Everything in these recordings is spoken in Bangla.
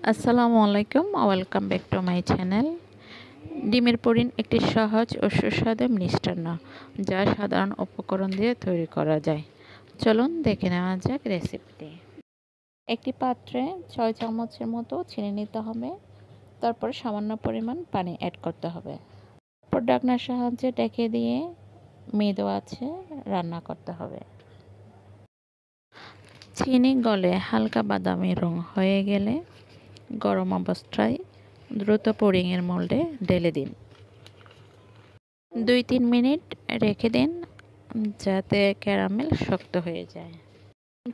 আসসালামু আলাইকুম, welcome back to my channel. ডিমের পুডিং একটি সহজ ও সুস্বাদু মিষ্টান্ন যা সাধারণ উপকরণ দিয়ে তৈরি করা যায়। চলুন দেখে নেওয়া যাক রেসিপিটি। একটি পাত্রে 6 চামচের মতো চিনি নিতে হবে। তারপর সামান্য পরিমাণ পানি অ্যাড করতে হবে। তারপর ঢাকনার সাহায্যে ঢেকে দিয়ে মৃদু আঁচে রান্না করতে হবে। চিনি গলে হালকা বাদামি রং হয়ে গেলে গরম অবস্থায় দ্রুত পুডিংয়ের মোল্ডে ঢেলে দিন। 2-3 মিনিট রেখে দিন যাতে ক্যারামেল শক্ত হয়ে যায়।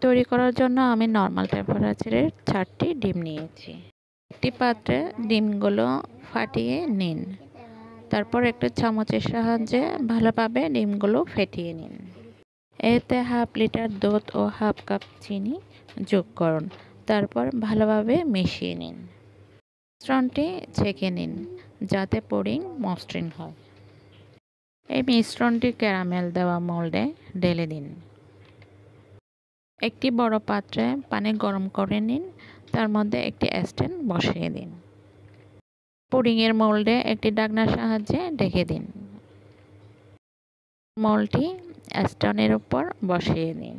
তৈরি করার জন্য আমি নর্মাল টেম্পারেচারের 4টি ডিম নিয়েছি। একটি পাত্রে ডিমগুলো ফাটিয়ে নিন। তারপর একটা চামচের সাহায্যে ভালোভাবে ডিমগুলো ফেটিয়ে নিন। এতে হাফ লিটার দুধ ও হাফ কাপ চিনি যোগ করুন। তারপর ভালোভাবে মিশিয়ে নিন। মিশ্রণটি ছেঁকে নিন যাতে পুডিং মসৃণ হয়। এই মিশ্রণটি ক্যারামেল দেওয়া মোল্ডে ঢেলে দিন। একটি বড় পাত্রে পানি গরম করে নিন। তার মধ্যে একটি স্ট্যান্ড বসিয়ে দিন। পুডিংয়ের মোল্ডে একটি ঢাকনার সাহায্যে ঢেকে দিন। মোল্ডটি স্ট্যান্ডের উপর বসিয়ে দিন।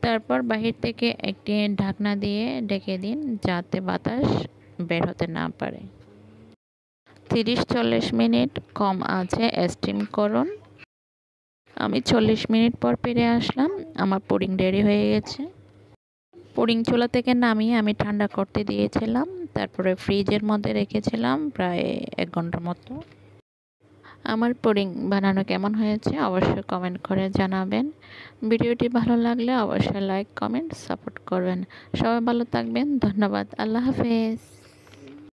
তারপর বাহির থেকে একটি ঢাকনা দিয়ে ঢেকে দিন যাতে বাতাস বের হতে না পারে। 30-40 মিনিট কম আঁচে স্টিম করুন। আমি 40 মিনিট পর ফিরে আসলাম। আমার পুডিং রেডি হয়ে গেছে। পুডিং চুলা থেকে নামিয়ে আমি ঠান্ডা করতে দিয়েছিলাম। তারপরে ফ্রিজের মধ্যে রেখেছিলাম প্রায় 1 ঘন্টার মতো। আমার পুডিং বানানো কেমন হয়েছে অবশ্যই কমেন্ট করে জানাবেন। ভিডিওটি ভালো লাগলে অবশ্যই লাইক, কমেন্ট, সাপোর্ট করবেন। সবাই ভালো থাকবেন। ধন্যবাদ। আল্লাহ হাফেজ।